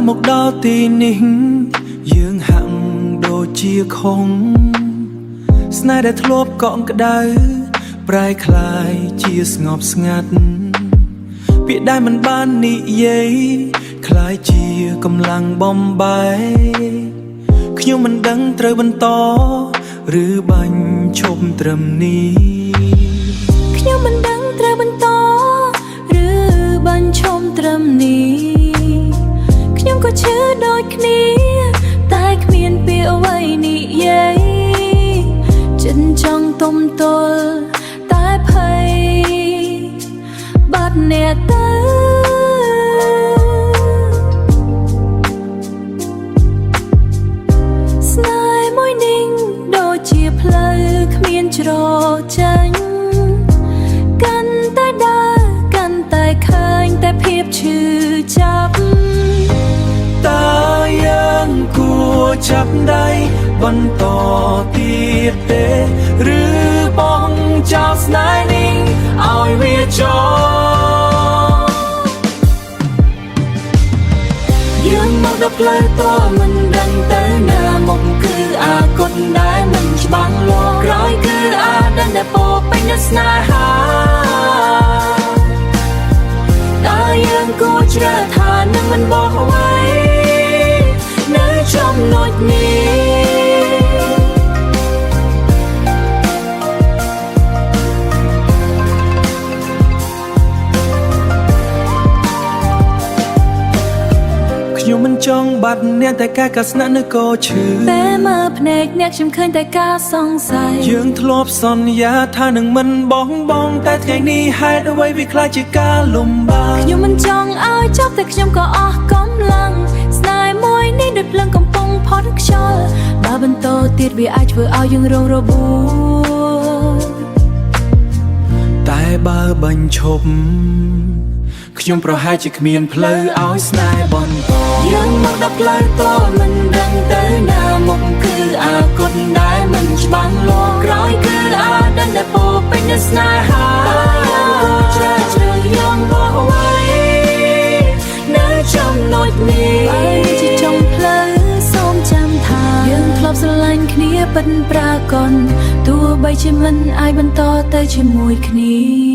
មកដល់ទីនេះយើងហាក់ដូចជាខុងស្នេហ៍ដែលធ្លាប់កក់ក្ដៅប្រែคลายជាស្ងប់ស្ងាត់ពាក្យដែលមិនបាននិយាយคล้ายជាកម្លាំងបំបែខ្ញុំមិនដឹងត្រូវបន្តឬបាញ់ឈប់ត្រឹមនេះខ្ញុំមិនដឹងត្រូវបន្តឬបាញ់ឈប់ត្រឹមនេះខ្ញុំក៏ឈឺដូចគ្នាតែគ្មានពាក្យអ្វីនិយាយចិនចង់ទុំទល់តែភ័យបាត់អ្នកទៅស្នេហ៍មួយនេះដូចជាផ្លូវគ្មានច្រកចេញកាន់តែដើរកាន់តែឃើញតែភាពឈឺចាប់តើយើងគួរចាប់ដៃបន្តទៀតទេឬបង់ចោលស្នេហ៍នេះឲ្យវាចប់យើងមកដល់ផ្លូវតមិនដឹងទៅណាមុខគឺអាកុដដែលមិនច្បាស់លាស់ក្រោយគឺអាដិនដែលពោពេញដោយស្នេហាតើយើងគួរជ្រើសថានឹងមិនបោះអ្វីនៅចំណុចនេះខ្ញុំមិនចង់បាត់អ្នកតែការកាស្នាក់នៅក៏ឈឺពេលមើលភ្នែកអ្នកខ្ញុំឃើញតែការសង្ស័យយើងធ្លាប់សន្យាថានឹងមិនបោះបង់តែថ្ងៃនេះហេតុអ្វីវាខ្លាចជាការលំបាកខ្ញុំមិនចង់ឲ្យចប់តែខ្ញុំក៏អស់កម្លាំងស្នេហ៍មួយនេះដូចភ្លើងកំពុងផុតខ្យល់បើបន្តទៀតវាអាចធ្វើឲ្យយើងរងរបួសតែបើបាញ់ឈប់ខ្ញុំប្រហែលជាគ្មានផ្លូវឲ្យស្នេហ៍បន្តយើងមកដល់ផ្លូវតមិនដឹងទៅណាមុខគឺអាកុដដែលមិនច្បាស់លាស់ក្រោយគឺអាដិនដែលពោពេញដោយស្នេហាជ្រើយើងបោះអ្វីនៅចំណុចនេះជាចុងផ្លូវសូមចាំថាយើងធ្លាប់ស្រឡាញ់គ្នាពិតប្រាកដទោះបីជាមិនអាចបន្តទៅជាមួយគ្នា